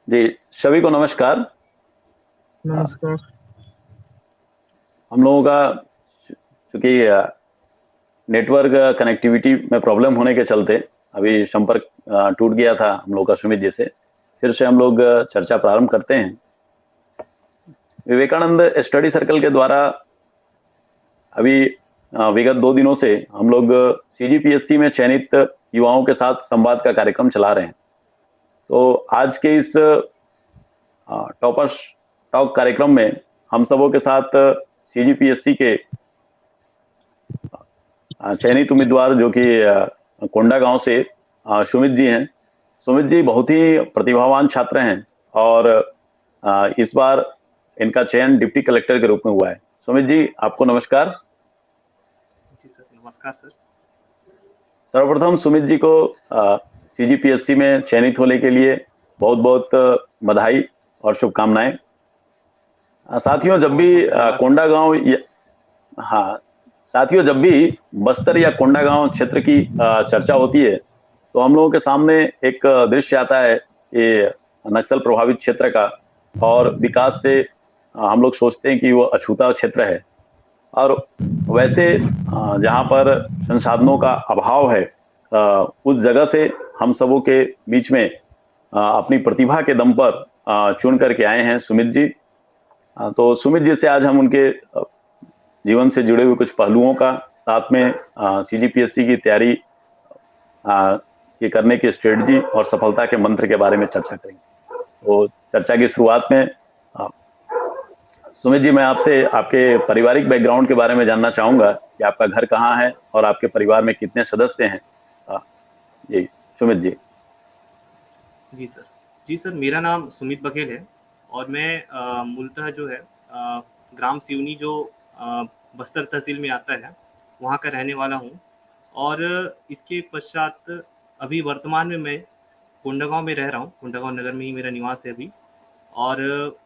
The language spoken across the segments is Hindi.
जी, सभी को नमस्कार। अ, नमस्कार। हम लोगों का चूँकि नेटवर्क कनेक्टिविटी में प्रॉब्लम होने के चलते अभी संपर्क टूट गया था हम लोग का सुमित जी से। फिर से हम लोग चर्चा प्रारंभ करते हैं। विवेकानंद स्टडी सर्कल के द्वारा अभी विगत 2 दिनों से हम लोग सीजीपीएससी में चयनित युवाओं के साथ संवाद का कार्यक्रम चला रहे हैं। तो आज के इस टॉपर्स टॉक कार्यक्रम में हम सबों के साथ सीजीपीएससी के चयनित उम्मीदवार जो कि कोंडागांव से सुमित जी हैं। सुमित जी बहुत ही प्रतिभावान छात्र हैं और इस बार इनका चयन डिप्टी कलेक्टर के रूप में हुआ है। सुमित जी, आपको नमस्कार। जी सर, नमस्कार सर। सर्वप्रथम सुमित जी को सीजीपीएससी में चयनित होने के लिए बहुत बहुत बधाई और शुभकामनाएं। जी साथियों, सर, जब बहुत बहुत भी धन्यवाद सर। कोंडागांव हाँ, साथियों, जब भी बस्तर या कोंडागांव क्षेत्र की चर्चा होती है तो हम लोगों के सामने एक दृश्य आता है, ये नक्सल प्रभावित क्षेत्र का। और विकास से हम लोग सोचते हैं कि वो अछूता क्षेत्र है। और वैसे जहाँ पर संसाधनों का अभाव है, उस जगह से हम सबों के बीच में अपनी प्रतिभा के दम पर चुन करके आए हैं सुमित जी। तो सुमित जी से आज हम उनके जीवन से जुड़े हुए कुछ पहलुओं का, साथ में सीजीपीएससी की तैयारी ये करने की स्ट्रेटजी और सफलता के मंत्र के बारे में चर्चा करेंगे। तो चर्चा की शुरुआत में अ, सुमित जी, मैं आपसे आपके पारिवारिक बैकग्राउंड के बारे में जानना चाहूंगा कि आपका घर कहाँ है और आपके परिवार में कितने सदस्य हैं। अ, जी, सुमित जी। जी सर। जी सर, मेरा नाम सुमित बघेल है और मैं मूलतः जो है ग्राम सिवनी जो अ, बस्तर तहसील में आता है, वहाँ का रहने वाला हूँ। और इसके पश्चात अभी वर्तमान में मैं कोंडागांव में रह रहा हूँ। कोंडागांव नगर में ही मेरा निवास है अभी। और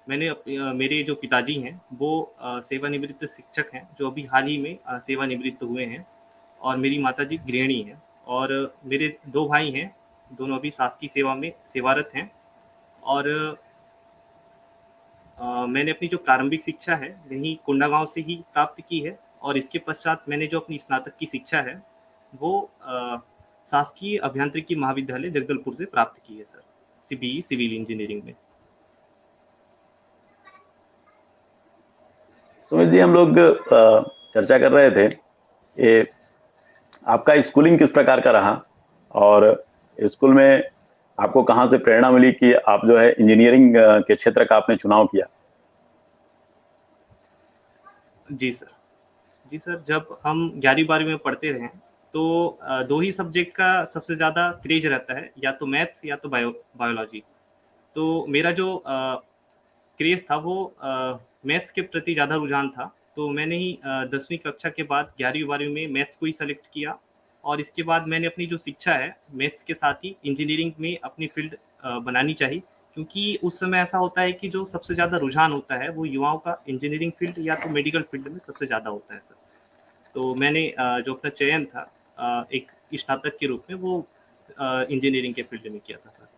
मेरे जो पिताजी हैं वो सेवानिवृत्त शिक्षक हैं, जो अभी हाल ही में सेवानिवृत्त हुए हैं। और मेरी माताजी गृहिणी हैं। और मेरे 2 भाई हैं, दोनों अभी शासकीय सेवा में सेवारत हैं। और मैंने अपनी जो प्रारंभिक शिक्षा है, वहीं कोंडागांव से ही प्राप्त की है। और इसके पश्चात मैंने जो अपनी स्नातक की शिक्षा है, वो शासकीय अभियांत्रिकी महाविद्यालय जगदलपुर से प्राप्त की है सर, सीबीई सिविल इंजीनियरिंग में। सुमित जी, हम लोग चर्चा कर रहे थे, ये आपका स्कूलिंग किस प्रकार का रहा और स्कूल में आपको कहाँ से प्रेरणा मिली कि आप जो है इंजीनियरिंग के क्षेत्र का आपने चुनाव किया। जी सर। जी सर, जब हम 11वीं-12वीं में पढ़ते रहे, तो 2 ही सब्जेक्ट का सबसे ज़्यादा क्रेज़ रहता है, या तो मैथ्स या तो बायोलॉजी। तो मेरा जो क्रेज़ था वो मैथ्स के प्रति ज़्यादा रुझान था। तो मैंने ही 10वीं कक्षा के बाद 11वीं-12वीं में मैथ्स को ही सेलेक्ट किया। और इसके बाद मैंने अपनी जो शिक्षा है, मैथ्स के साथ ही इंजीनियरिंग में अपनी फ़ील्ड बनानी चाहिए। क्योंकि उस समय ऐसा होता है कि जो सबसे ज़्यादा रुझान होता है, वो युवाओं का इंजीनियरिंग फ़ील्ड या तो मेडिकल फ़ील्ड में सबसे ज़्यादा होता है सर। तो मैंने जो अपना चयन था एक स्नातक के रूप में, वो इंजीनियरिंग के फ़ील्ड में किया था सर।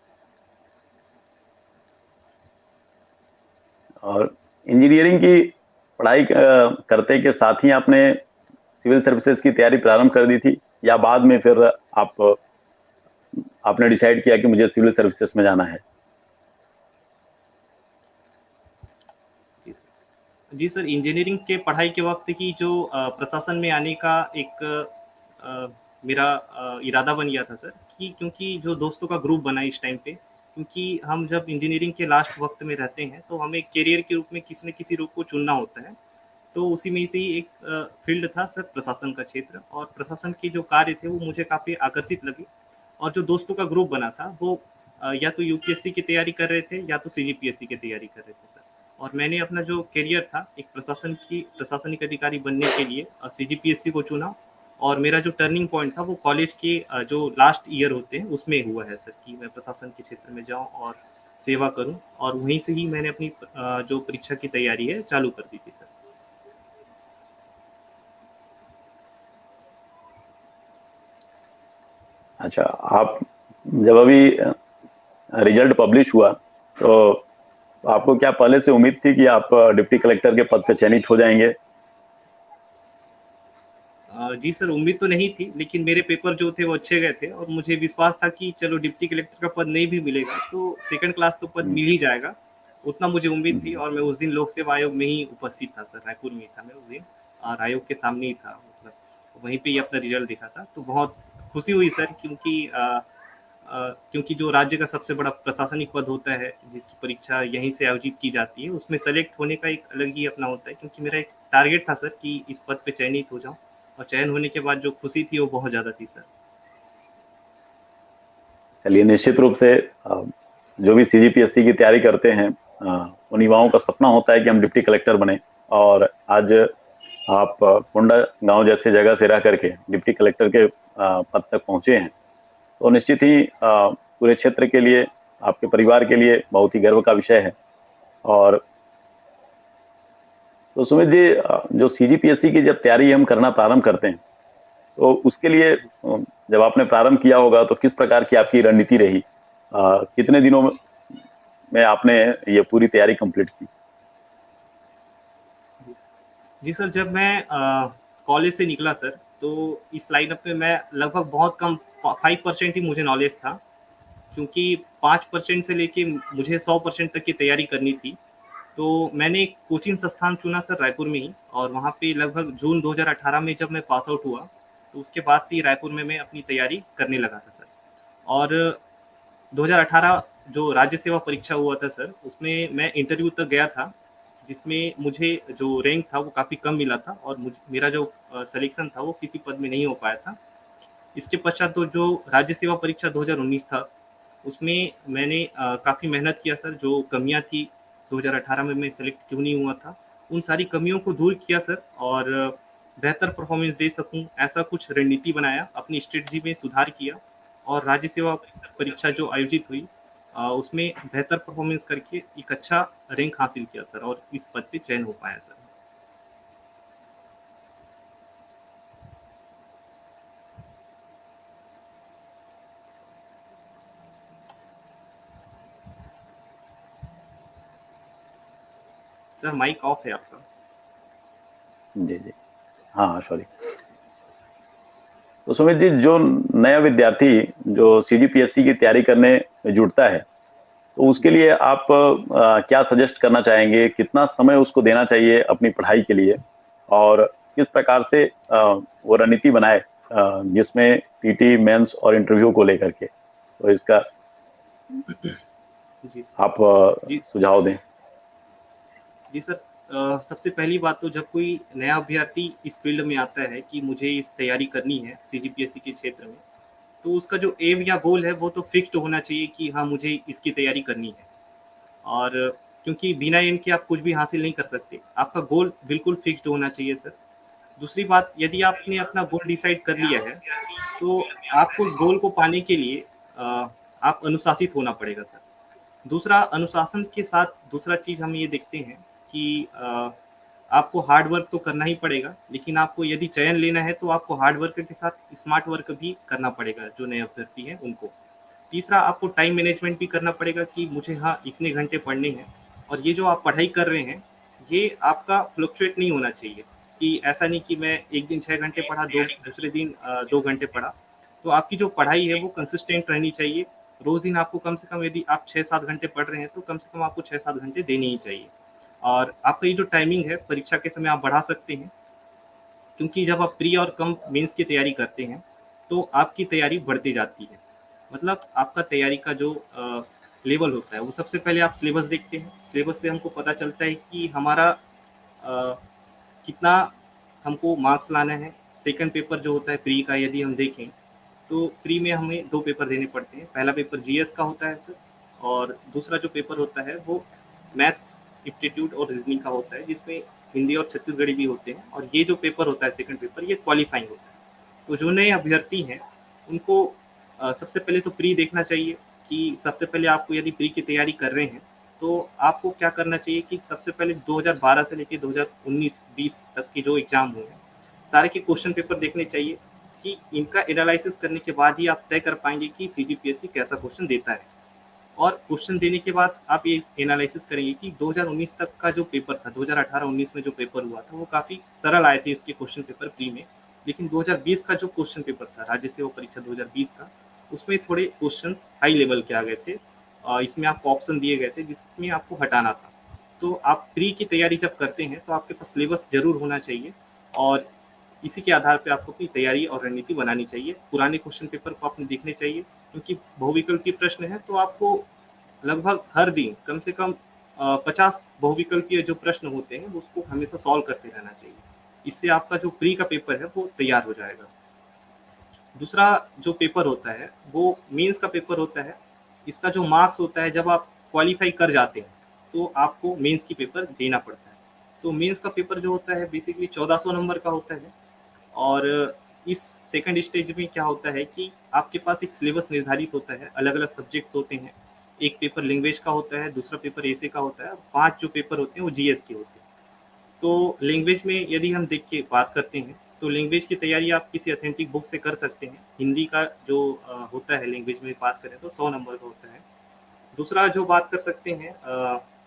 और इंजीनियरिंग की पढ़ाई करते के साथ ही आपने सिविल सर्विसेज की तैयारी प्रारंभ कर दी थी, या बाद में फिर आप आपने डिसाइड किया कि मुझे सिविल सर्विसेज में जाना है। जी सर। जी सर, इंजीनियरिंग के पढ़ाई के वक़्त ही जो प्रशासन में आने का एक मेरा इरादा बन गया था सर, कि क्योंकि जो दोस्तों का ग्रुप बना इस टाइम पे, क्योंकि हम जब इंजीनियरिंग के लास्ट वक़्त में रहते हैं, तो हमें करियर के रूप में किसी न किसी रूप को चुनना होता है। तो उसी में से ही एक फ़ील्ड था सर, प्रशासन का क्षेत्र। और प्रशासन के जो कार्य थे, वो मुझे काफ़ी आकर्षित लगे। और जो दोस्तों का ग्रुप बना था, वो या तो यूपीएससी की तैयारी कर रहे थे, या तो सीजीपीएससी की तैयारी कर रहे थे सर। और मैंने अपना जो करियर था, एक प्रशासनिक अधिकारी बनने के लिए सीजीपीएससी को चुना। और मेरा जो टर्निंग पॉइंट था, वो कॉलेज के जो लास्ट ईयर होते हैं, उसमें हुआ है सर, कि मैं प्रशासन के क्षेत्र में जाऊँ और सेवा करूँ। और वहीं से ही मैंने अपनी जो परीक्षा की तैयारी है, चालू कर दी थी सर। अच्छा, आप जब अभी रिजल्ट पब्लिश हुआ तो आपको क्या पहले से उम्मीद थी कि आप डिप्टी कलेक्टर के पद पे चयनित हो जाएंगे? जी सर, उम्मीद तो नहीं थी, लेकिन मेरे पेपर जो थे वो अच्छे गए थे और मुझे विश्वास था कि चलो डिप्टी कलेक्टर का पद नहीं भी मिलेगा तो सेकंड क्लास तो पद हम्म, मिल ही जाएगा। उतना मुझे उम्मीद थी हम्म, और मैं उस दिन लोक सेवा आयोग में ही उपस्थित था सर, रायपुर में ही था मैं उस दिन और आयोग के सामने ही था, मतलब वहीं पे ही अपना रिजल्ट दिखा था। तो बहुत खुशी हुई सर, क्योंकि जो राज्य का सबसे बड़ा प्रशासनिक पद होता है जिसकी परीक्षा यहीं से आयोजित की जाती है, उसमें सेलेक्ट होने का एक अलग ही अपना होता है, क्योंकि मेरा एक टारगेट था सर कि इस पद पे चयनित हो जाऊं और चयन होने के बाद जो खुशी थी वो बहुत ज़्यादा थी सर। चलिए, निश्चित रूप से जो भी सीजीपीएससी की तैयारी करते हैं उन युवाओं का सपना होता है कि हम डिप्टी कलेक्टर बने। और आज आप कोंडा गांव जैसे जगह से रह करके डिप्टी कलेक्टर के पद तक पहुंचे हैं, तो निश्चित ही पूरे क्षेत्र के लिए, आपके परिवार के लिए बहुत ही गर्व का विषय है। और तो सुमित जी, जो सीजीपीएससी की जब तैयारी हम करना प्रारंभ करते हैं, तो उसके लिए जब आपने प्रारंभ किया होगा तो किस प्रकार की आपकी रणनीति रही? कितने दिनों में आपने ये पूरी तैयारी कंप्लीट की? जी सर, जब मैं कॉलेज से निकला सर, तो इस लाइनअप में मैं लगभग बहुत कम 5% ही मुझे नॉलेज था, क्योंकि 5% से लेके मुझे 100% तक की तैयारी करनी थी। तो मैंने एक कोचिंग संस्थान चुना सर रायपुर में ही, और वहाँ पे लगभग जून 2018 में जब मैं पास आउट हुआ, तो उसके बाद से ही रायपुर में मैं अपनी तैयारी करने लगा था सर। और 2018 जो राज्य सेवा परीक्षा हुआ था सर, उसमें मैं इंटरव्यू तक गया था, जिसमें मुझे जो रैंक था वो काफ़ी कम मिला था और मेरा जो सिलेक्शन था वो किसी पद में नहीं हो पाया था। इसके पश्चात तो जो राज्य सेवा परीक्षा 2019 था, उसमें मैंने काफ़ी मेहनत किया सर। जो कमियां थी 2018 में मैं सेलेक्ट क्यों नहीं हुआ था, उन सारी कमियों को दूर किया सर, और बेहतर परफॉर्मेंस दे सकूं ऐसा कुछ रणनीति बनाया, अपनी स्ट्रेटजी में सुधार किया, और राज्य सेवा परीक्षा जो आयोजित हुई उसमें बेहतर परफॉर्मेंस करके एक अच्छा रैंक हासिल किया सर, और इस पद पे चयन हो पाया सर। सर माइक ऑफ है आपका। जी जी, हाँ सॉरी। तो सुमित जी, जो नया विद्यार्थी जो सीजीपीएससी की तैयारी करने में जुटता है, तो उसके लिए आप क्या सजेस्ट करना चाहेंगे? कितना समय उसको देना चाहिए अपनी पढ़ाई के लिए, और किस प्रकार से वो रणनीति बनाए जिसमें पीटी, मेंस और इंटरव्यू को लेकर के, तो इसका जी आप जी सुझाव दें। जी सर, सबसे पहली बात तो जब कोई नया अभ्यर्थी इस फील्ड में आता है कि मुझे इस तैयारी करनी है सीजीपीएससी के क्षेत्र में, तो उसका जो एम या गोल है वो तो फिक्स्ड होना चाहिए कि हाँ मुझे इसकी तैयारी करनी है। और क्योंकि बिना एम के आप कुछ भी हासिल नहीं कर सकते, आपका गोल बिल्कुल फिक्स्ड होना चाहिए सर। दूसरी बात, यदि आपने अपना गोल डिसाइड कर लिया है, तो आपको उस गोल को पाने के लिए आप अनुशासित होना पड़ेगा सर। दूसरा, अनुशासन के साथ दूसरा चीज़ हम ये देखते हैं कि आपको हार्ड वर्क तो करना ही पड़ेगा, लेकिन आपको यदि चयन लेना है तो आपको हार्ड वर्क के साथ स्मार्ट वर्क भी करना पड़ेगा जो नए अभ्यर्थी हैं उनको। तीसरा, आपको टाइम मैनेजमेंट भी करना पड़ेगा कि मुझे हाँ इतने घंटे पढ़ने हैं, और ये जो आप पढ़ाई कर रहे हैं ये आपका फ्लक्चुएट नहीं होना चाहिए, कि ऐसा नहीं कि मैं एक दिन 6 घंटे पढ़ा, दूसरे दिन 2 घंटे पढ़ा। तो आपकी जो पढ़ाई है वो कंसिस्टेंट रहनी चाहिए। रोज दिन आपको कम से कम, यदि आप 6-7 घंटे पढ़ रहे हैं तो कम से कम आपको 6-7 घंटे देने ही चाहिए। और आपका ये जो टाइमिंग है परीक्षा के समय आप बढ़ा सकते हैं, क्योंकि जब आप प्री और कम मेंस की तैयारी करते हैं तो आपकी तैयारी बढ़ती जाती है। मतलब आपका तैयारी का जो लेवल होता है वो सबसे पहले आप सिलेबस देखते हैं। सिलेबस से हमको पता चलता है कि हमारा कितना हमको मार्क्स लाना है। सेकंड पेपर जो होता है प्री का, यदि हम देखें तो प्री में हमें 2 पेपर देने पड़ते हैं। पहला पेपर जीएस का होता है सर, और दूसरा जो पेपर होता है वो मैथ्स, एप्टीट्यूड और रीजनिंग का होता है, जिसमें हिंदी और छत्तीसगढ़ी भी होते हैं। और ये जो पेपर होता है सेकंड पेपर, ये क्वालिफाइंग होता है। तो जो नए अभ्यर्थी हैं उनको सबसे पहले तो प्री देखना चाहिए, कि सबसे पहले आपको यदि प्री की तैयारी कर रहे हैं तो आपको क्या करना चाहिए कि सबसे पहले 2012 से लेकर 2019-20 तक के जो एग्जाम हुए हैं, सारे के क्वेश्चन पेपर देखने चाहिए, कि इनका एनालिसिस करने के बाद ही आप तय कर पाएंगे कि सीजीपीएससी कैसा क्वेश्चन देता है। और क्वेश्चन देने के बाद आप ये एनालिसिस करेंगे कि 2019 तक का जो पेपर था, 2018-19 में जो पेपर हुआ था वो काफ़ी सरल आए थे इसके क्वेश्चन पेपर प्री में। लेकिन 2020 का जो क्वेश्चन पेपर था, राज्य सेवा परीक्षा 2020 का, उसमें थोड़े क्वेश्चंस हाई लेवल के आ गए थे। इसमें आपको ऑप्शन दिए गए थे जिसमें आपको हटाना था। तो आप प्री की तैयारी जब करते हैं तो आपके पास सिलेबस ज़रूर होना चाहिए और इसी के आधार पे आपको अपनी तैयारी और रणनीति बनानी चाहिए। पुराने क्वेश्चन पेपर को आपने देखने चाहिए, क्योंकि बहुविकल्पीय प्रश्न है तो आपको लगभग हर दिन कम से कम 50 बहुविकल्पीय जो प्रश्न होते हैं उसको हमेशा सॉल्व करते रहना चाहिए। इससे आपका जो प्री का पेपर है वो तैयार हो जाएगा। दूसरा जो पेपर होता है वो मेंस का पेपर होता है। इसका जो मार्क्स होता है जब आप क्वालिफाई कर जाते हैं तो आपको मेंस की पेपर देना पड़ता है। तो मेंस का पेपर जो होता है बेसिकली 1400 नंबर का होता है। और इस सेकंड स्टेज में क्या होता है कि आपके पास एक सिलेबस निर्धारित होता है, अलग-अलग सब्जेक्ट्स होते हैं। एक पेपर लैंग्वेज का होता है, दूसरा पेपर एसे का होता है, 5 जो पेपर होते हैं वो जीएस के होते हैं। तो लैंग्वेज में यदि हम देख के बात करते हैं, तो लैंग्वेज की तैयारी आप किसी ऑथेंटिक बुक से कर सकते हैं। हिंदी का जो होता है लैंग्वेज में बात करें तो 100 नंबर का होता है। दूसरा जो बात कर सकते हैं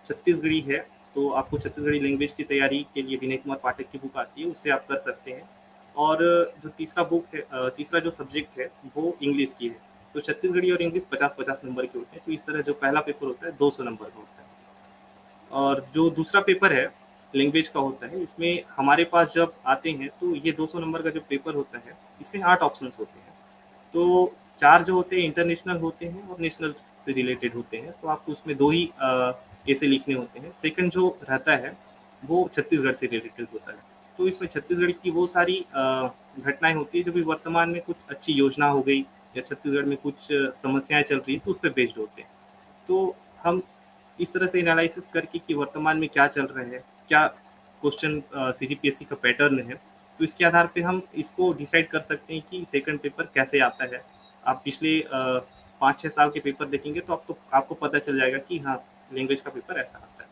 छत्तीसगढ़ी है, तो आपको छत्तीसगढ़ी लैंग्वेज की तैयारी के लिए विनय कुमार पाठक की बुक आती है, उससे आप कर सकते हैं। और जो तीसरा बुक है तीसरा जो सब्जेक्ट है वो इंग्लिश की है। तो छत्तीसगढ़ी और इंग्लिश 50-50 नंबर के होते हैं। तो इस तरह जो पहला पेपर होता है 200 नंबर का होता है। और जो दूसरा पेपर है लैंग्वेज का होता है, इसमें हमारे पास जब आते हैं तो ये 200 नंबर का जो पेपर होता है इसमें 8 ऑप्शंस होते हैं। तो 4 जो होते हैं इंटरनेशनल होते हैं और नेशनल से रिलेटेड होते हैं, तो आपको उसमें 2 ही ऐसे लिखने होते हैं। सेकंड जो रहता है वो छत्तीसगढ़ से रिलेटेड होता है। तो इसमें छत्तीसगढ़ की वो सारी घटनाएँ होती हैं जो भी वर्तमान में कुछ अच्छी योजना हो गई या छत्तीसगढ़ में कुछ समस्याएँ चल रही हैं तो उस पे बेस्ड होते हैं। तो हम इस तरह से एनालिसिस करके कि वर्तमान में क्या चल रहा है, क्या क्वेश्चन सीजीपीएससी का पैटर्न है, तो इसके आधार पे हम इसको डिसाइड कर सकते हैं कि सेकंड पेपर कैसे आता है। आप पिछले 5-6 साल के पेपर देखेंगे तो आपको पता चल जाएगा कि हाँ, लैंग्वेज का पेपर ऐसा आता है।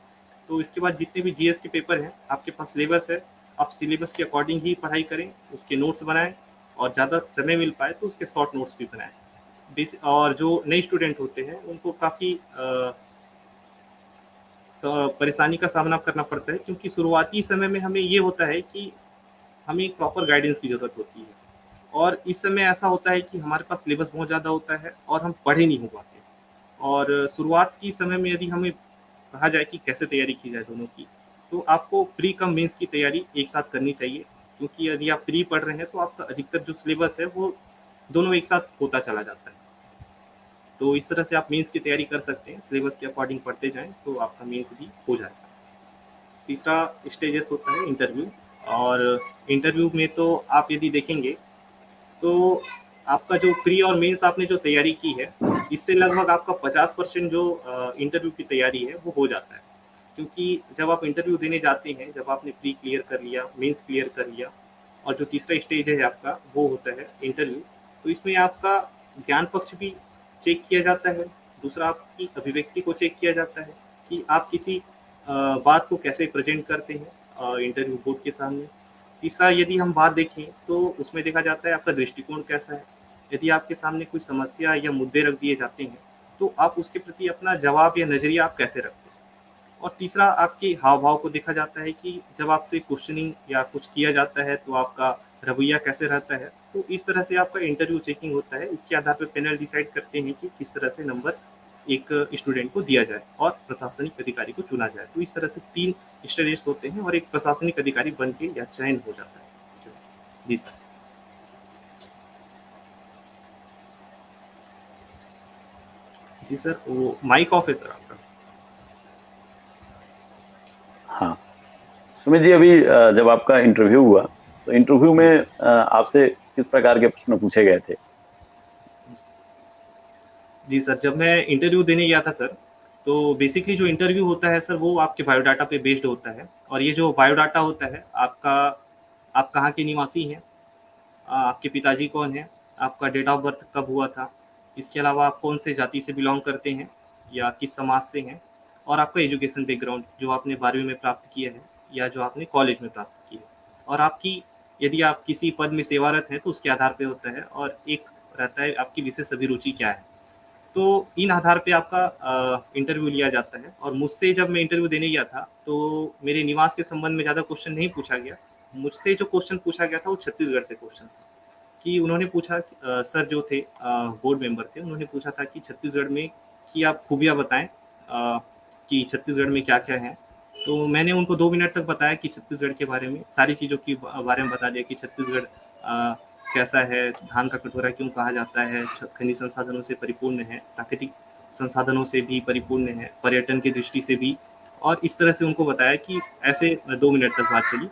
तो इसके बाद जितने भी जीएस के पेपर हैं, आपके पास सिलेबस है, आप सिलेबस के अकॉर्डिंग ही पढ़ाई करें, उसके नोट्स बनाएँ और ज़्यादा समय मिल पाए तो उसके शॉर्ट नोट्स भी बनाएँ। और जो नए स्टूडेंट होते हैं उनको काफ़ी परेशानी का सामना करना पड़ता है, क्योंकि शुरुआती समय में हमें ये होता है कि हमें एक प्रॉपर गाइडेंस की ज़रूरत होती है। और इस समय ऐसा होता है कि हमारे पास सिलेबस बहुत ज़्यादा होता है और हम पढ़े नहीं हो पाते। और शुरुआत की समय में यदि हमें कहा जाए कि कैसे तैयारी की जाए दोनों की, तो आपको प्री कम मेंस की तैयारी एक साथ करनी चाहिए, क्योंकि यदि आप प्री पढ़ रहे हैं तो आपका अधिकतर जो सिलेबस है वो दोनों एक साथ होता चला जाता है। तो इस तरह से आप मेंस की तैयारी कर सकते हैं, सिलेबस के अकॉर्डिंग पढ़ते जाएँ तो आपका मेंस भी हो जाएगा। तीसरा स्टेजेस होता है इंटरव्यू। और इंटरव्यू में तो आप यदि देखेंगे तो आपका जो प्री और मेंस आपने जो तैयारी की है, इससे लगभग आपका 50% जो इंटरव्यू की तैयारी है वो हो जाता है। क्योंकि जब आप इंटरव्यू देने जाते हैं, जब आपने प्री क्लियर कर लिया, मेंस क्लियर कर लिया और जो तीसरा स्टेज है आपका वो होता है इंटरव्यू, तो इसमें आपका ज्ञान पक्ष भी चेक किया जाता है। दूसरा आपकी अभिव्यक्ति को चेक किया जाता है कि आप किसी बात को कैसे प्रेजेंट करते हैं इंटरव्यू बोर्ड के सामने। तीसरा यदि हम बात देखें तो उसमें देखा जाता है आपका दृष्टिकोण कैसा है। यदि आपके सामने कोई समस्या या मुद्दे रख दिए जाते हैं तो आप उसके प्रति अपना जवाब या नज़रिया आप कैसे रखते हैं। और तीसरा आपके हाव-भाव को देखा जाता है कि जब आपसे क्वेश्चनिंग या कुछ किया जाता है तो आपका रवैया कैसे रहता है। तो इस तरह से आपका इंटरव्यू चेकिंग होता है। इसके आधार पर पैनल डिसाइड करते हैं कि किस तरह से नंबर एक स्टूडेंट को दिया जाए और प्रशासनिक अधिकारी को चुना जाए। तो इस तरह से 3 स्टेजेस होते हैं और एक प्रशासनिक अधिकारी बन के या चयन हो जाता है। जी सर। जी सर, वो माइक ऑफ है सर आपका। हाँ, सुमित जी, अभी जब आपका इंटरव्यू हुआ तो इंटरव्यू जी। में आपसे किस प्रकार के प्रश्न पूछे गए थे? जी सर, जब मैं इंटरव्यू देने गया था सर, तो बेसिकली जो इंटरव्यू होता है सर वो आपके बायोडाटा पे बेस्ड होता है। और ये जो बायोडाटा होता है आपका, आप कहाँ के निवासी हैं, आपके पिताजी कौन हैं, आपका डेट ऑफ बर्थ कब हुआ था, इसके अलावा आप कौन से जाति से बिलोंग करते हैं या किस समाज से हैं, और आपका एजुकेशन बैकग्राउंड जो आपने 12वीं में प्राप्त किया है या जो आपने कॉलेज में प्राप्त की है। और आपकी, यदि आप किसी पद में सेवारत हैं तो उसके आधार पे होता है। और एक रहता है आपकी विशेष अभिरुचि क्या है। तो इन आधार पे आपका इंटरव्यू लिया जाता है। और मुझसे जब मैं इंटरव्यू देने गया था, तो मेरे निवास के संबंध में ज़्यादा क्वेश्चन नहीं पूछा गया। मुझसे जो क्वेश्चन पूछा गया था वो छत्तीसगढ़ से क्वेश्चन था, कि उन्होंने पूछा सर जो थे बोर्ड मेंबर थे, उन्होंने पूछा था कि छत्तीसगढ़ में की आप खूबियाँ बताएँ, कि छत्तीसगढ़ में क्या-क्या है। तो मैंने उनको 2 मिनट तक बताया कि छत्तीसगढ़ के बारे में, सारी चीज़ों के बारे में बता दिया कि छत्तीसगढ़ कैसा है, धान का कटोरा क्यों कहा जाता है, खनिज संसाधनों से परिपूर्ण है, प्राकृतिक संसाधनों से भी परिपूर्ण है, पर्यटन की दृष्टि से भी। और इस तरह से उनको बताया कि ऐसे 2 मिनट तक बात चली।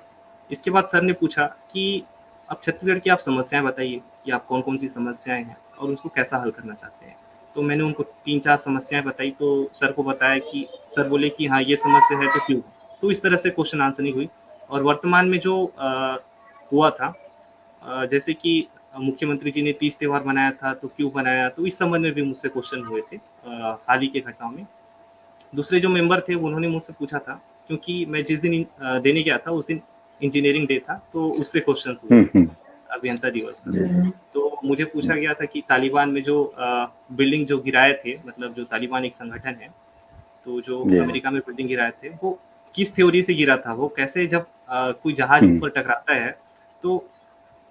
इसके बाद सर ने पूछा कि अब छत्तीसगढ़ की आप समस्याएँ बताइए, कि आप कौन-कौन सी समस्याएँ हैं और उसको कैसा हल करना चाहते हैं। तो मैंने उनको 3-4 समस्याएँ बताई, तो सर को बताया कि सर बोले कि हाँ, ये समस्या है तो क्यों? तो इस तरह से क्वेश्चन आंसरिंग हुई। और वर्तमान में जो हुआ था, जैसे कि मुख्यमंत्री जी ने तीज त्योहार मनाया था, तो क्यों मनाया? तो इस संबंध में भी मुझसे क्वेश्चन हुए थे हाल ही के घटनाओं में। दूसरे जो मेंबर थे उन्होंने मुझसे पूछा था, क्योंकि मैं जिस दिन देने गया था उस दिन इंजीनियरिंग डे था, तो उससे क्वेश्चंस हुए थे, अभियंता दिवस था। जी तो मुझे पूछा गया था कि तालिबान में जो बिल्डिंग जो गिराए थे, मतलब जो तालिबान एक संगठन है, तो जो जी अमेरिका में बिल्डिंग गिराए थे, वो किस थ्योरी से गिरा था? वो कैसे जब कोई जहाज ऊपर टकराता है, तो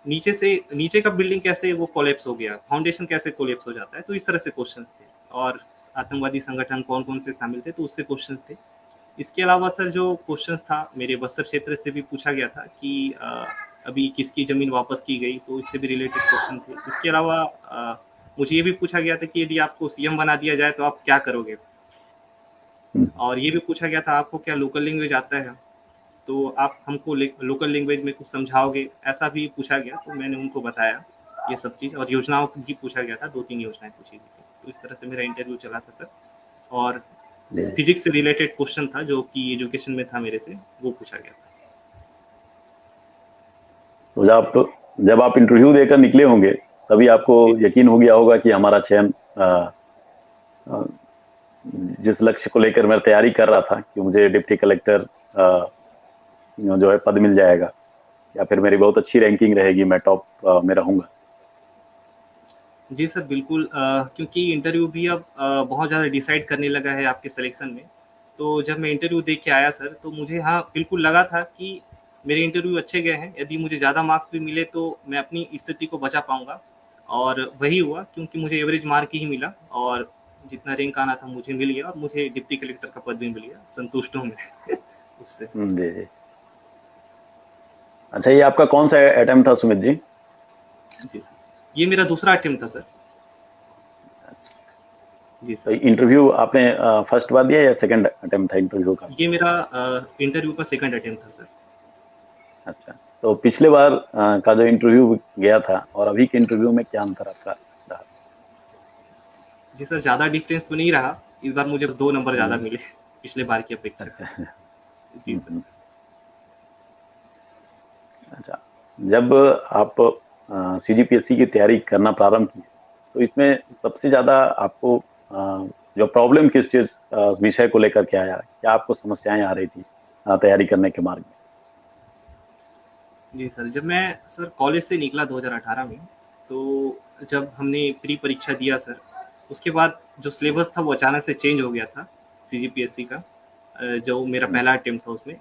नीचे का बिल्डिंग कैसे वो कोलैप्स हो गया, फाउंडेशन कैसे कोलैप्स हो जाता है, तो इस तरह से क्वेश्चंस थे। और आतंकवादी संगठन कौन-कौन से शामिल थे, तो उससे क्वेश्चंस थे। इसके अलावा सर जो क्वेश्चंस था मेरे बस्तर क्षेत्र से भी पूछा गया था कि अभी किसकी ज़मीन वापस की गई, तो इससे भी रिलेटेड क्वेश्चन थे। इसके अलावा मुझे ये भी पूछा गया था कि यदि आपको सीएम बना दिया जाए तो आप क्या करोगे? और ये भी पूछा गया था आपको क्या लोकल लैंग्वेज आता है? तो आप हमको लोकल लैंग्वेज में कुछ समझाओगे? ऐसा भी पूछा गया, तो मैंने उनको बताया ये सब चीज़। और योजनाओं भी पूछा गया था, 2-3 योजनाएँ पूछी गई थी। तो इस तरह से मेरा इंटरव्यू चला था सर। और जी। फिजिक्स से रिलेटेड क्वेश्चन था जो कि एजुकेशन में था मेरे से, वो पूछा गया था। तो जब आप इंटरव्यू देकर निकले होंगे, तभी आपको जी, यकीन हो गया होगा कि हमारा चयन अ, जिस लक्ष्य को लेकर मैं तैयारी कर रहा था कि मुझे डिप्टी कलेक्टर जो है पद मिल जाएगा, या फिर मेरी बहुत अच्छी रैंकिंग रहेगी, मैं टॉप में रहूंगा। जी सर, बिल्कुल क्योंकि इंटरव्यू भी अब बहुत ज़्यादा डिसाइड करने लगा है आपके सिलेक्शन में। तो जब मैं इंटरव्यू दे के आया सर, तो मुझे हाँ, बिल्कुल लगा था कि मेरे इंटरव्यू अच्छे गए हैं। यदि मुझे ज़्यादा मार्क्स भी मिले तो मैं अपनी स्थिति को बचा पाऊँगा। और वही हुआ, क्योंकि मुझे एवरेज मार्क ही मिला और जितना रैंक आना था मुझे मिल गया और मुझे डिप्टी कलेक्टर का पद भी मिल गया। संतुष्ट हूँ मैं उससे। जी जी। अच्छा, ये आपका कौन सा अटेम्प्ट था सुमित जी? जी सर। ये मेरा दूसरा अटेम्प्ट था सर। जी तो सर। इंटरव्यू आपने फर्स्ट बार दिया या सेकंड अटेम्प्ट था इंटरव्यू का? ये मेरा इंटरव्यू का सेकंड अटेम्प्ट था सर। अच्छा, तो पिछले बार का जो इंटरव्यू गया था और अभी के इंटरव्यू में क्या अंतर आपका रहा? जी सर, ज़्यादा डिफरेंस तो नहीं रहा। इस बार मुझे 2 नंबर ज़्यादा हम्म, मिले पिछले बार की अपेक्षा। अच्छा। जी सर। अच्छा, जब आप सीजीपीएससी की तैयारी करना प्रारंभ की, तो इसमें सबसे ज्यादा आपको जो प्रॉब्लम किस चीज विषय को लेकर के आया, क्या आपको समस्याएं आ रही थी तैयारी करने के मार्ग में? जी सर, जब मैं सर कॉलेज से निकला 2018 में, तो जब हमने प्री परीक्षा दिया सर, उसके बाद जो सिलेबस था वो अचानक से चेंज हो गया था सीजीपीएससी का। जो मेरा हम्म, पहला अटेम्प्ट था उसमें।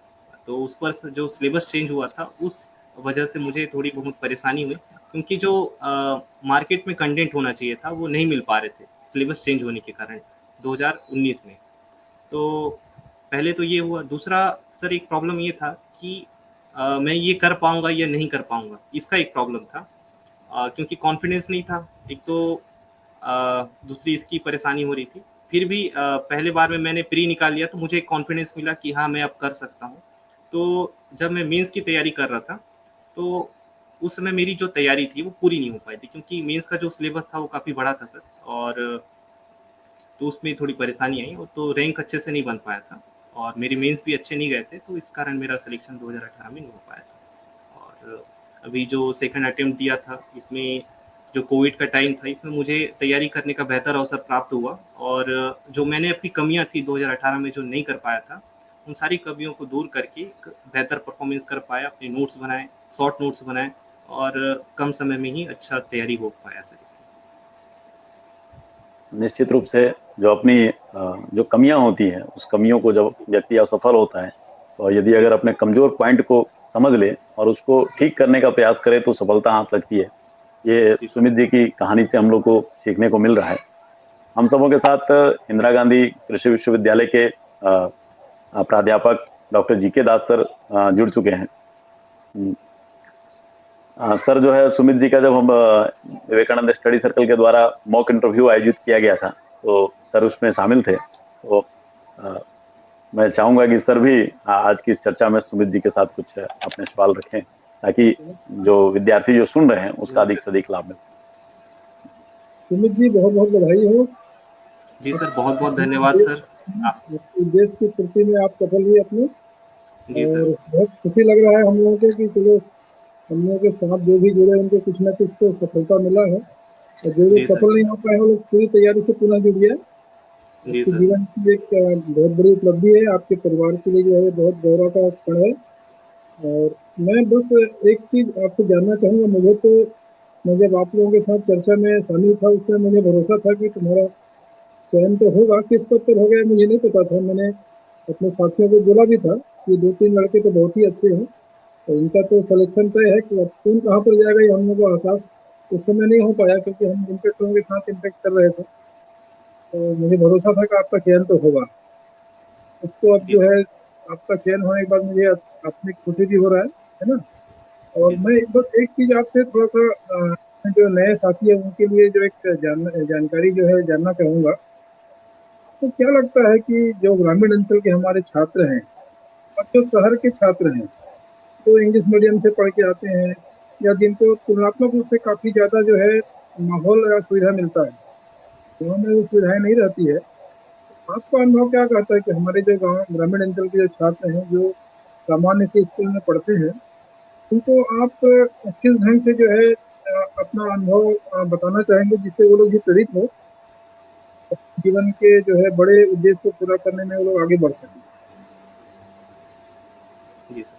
तो उस पर जो सिलेबस चेंज हुआ था, उस वजह से मुझे थोड़ी बहुत परेशानी हुई, क्योंकि जो मार्केट में कंटेंट होना चाहिए था वो नहीं मिल पा रहे थे सिलेबस चेंज होने के कारण 2019 में। तो पहले तो ये हुआ। दूसरा सर एक प्रॉब्लम ये था कि मैं ये कर पाऊँगा या नहीं कर पाऊँगा, इसका एक प्रॉब्लम था। क्योंकि कॉन्फिडेंस नहीं था, एक तो दूसरी इसकी परेशानी हो रही थी। फिर भी पहले बार में मैंने प्री निकाल लिया, तो मुझे एक कॉन्फिडेंस मिला कि हाँ, मैं अब कर सकता हूँ। तो जब मैं मेंस की तैयारी कर रहा था, तो उस समय मेरी जो तैयारी थी वो पूरी नहीं हो पाई थी, क्योंकि मेंस का जो सिलेबस था वो काफ़ी बड़ा था सर। और तो उसमें थोड़ी परेशानी आई, और तो रैंक अच्छे से नहीं बन पाया था। और मेरे मेंस भी अच्छे नहीं गए थे, तो इस कारण मेरा सिलेक्शन 2018 में नहीं हो पाया था। और अभी जो सेकंड अटेम्प्ट दिया था, इसमें जो कोविड का टाइम था, इसमें मुझे तैयारी करने का बेहतर अवसर प्राप्त हुआ। और जो मैंने अपनी कमियां थी 2018 में जो नहीं कर पाया था, उन सारी कमियों को दूर करके एक बेहतर परफॉर्मेंस कर पाया, अपने नोट्स बनाए, शॉर्ट नोट्स बनाए, और कम समय में ही अच्छा तैयारी हो पाया सर इसमें। निश्चित रूप से जो अपनी जो कमियां होती हैं, उस कमियों को जब व्यक्ति असफल होता है, और यदि अगर अपने कमजोर पॉइंट को समझ ले और उसको ठीक करने का प्रयास करे तो सफलता हाथ लगती है। ये जी सुमित जी की कहानी से हम लोग को सीखने को मिल रहा है। हम सबों के साथ इंदिरा गांधी कृषि विश्वविद्यालय के प्राध्यापक डॉक्टर जीके दास सर जुड़ चुके हैं। सर जो है सुमित जी का जब हम विवेकानंद स्टडी सर्कल के द्वारा मॉक इंटरव्यू आयोजित किया गया था, तो सर उसमें शामिल थे। तो मैं चाहूंगा कि सर भी आज की इस चर्चा में सुमित जी के साथ कुछ अपने सवाल रखें, ताकि जो विद्यार्थी जो सुन रहे हैं उसका अधिक से अधिक लाभ मिले। सुमित जी, बहुत बहुत बधाई हो। जी सर, बहुत बहुत धन्यवाद सर। आपके देश की प्रति में आप सफल हुए अपने, जी सर। और बहुत खुशी लग रहा है हम लोगों को कि चलो हम लोगों के साथ जो भी जुड़े उनको कुछ ना कुछ तो सफलता मिला है, और जो लोग जी सर। सफल नहीं हो पाए वो लोग पूरी तैयारी से पुनः जुड़िए। जी आपके सर। जीवन की एक बहुत बड़ी उपलब्धि है, आपके परिवार के लिए जो है बहुत गौरव का क्षण है। और मैं बस एक चीज आपसे जानना चाहूंगा। मुझे तो, मैं जब आप लोगों के साथ चर्चा में शामिल था उससे मुझे भरोसा था कि तुम्हारा चयन तो होगा, किस पद पर हो गया मुझे नहीं पता था। मैंने अपने साथियों को बोला भी था कि 2-3 लड़के तो बहुत ही अच्छे हैं, तो इनका तो सिलेक्शन तय है। कि अब कौन कहाँ पर जाएगा ये हम लोग को एहसास उस समय नहीं हो पाया, क्योंकि हम इम्पैक्ट के साथ इम्पैक्ट कर रहे थे। तो मुझे भरोसा था कि आपका चयन तो होगा। उसको अब जी जो है आपका चयन होने के बाद मुझे अपनी खुशी भी हो रहा है ना। और जी मैं सर। बस एक चीज आपसे थोड़ा सा जो नए साथी है उनके लिए जो एक जानकारी जो है जानना चाहूंगा। तो क्या लगता है कि जो ग्रामीण अंचल के हमारे छात्र हैं और जो शहर के छात्र हैं, जो इंग्लिश मीडियम से पढ़ के आते हैं, या जिनको तुलनात्मक रूप से काफी ज्यादा जो है माहौल या सुविधा मिलता है, गाँव में वो सुविधाएं नहीं रहती है, आपका अनुभव क्या कहता है कि हमारे जो गाँव ग्रामीण अंचल के जो छात्र हैं जो सामान्य से स्कूल में पढ़ते हैं, उनको आप किस ढंग से जो है अपना अनुभव बताना चाहेंगे जिससे वो लोग भी प्रेरित हो, जीवन के जो है बड़े उद्देश्य को पूरा करने में वो लोग आगे बढ़ सकें? जी सर।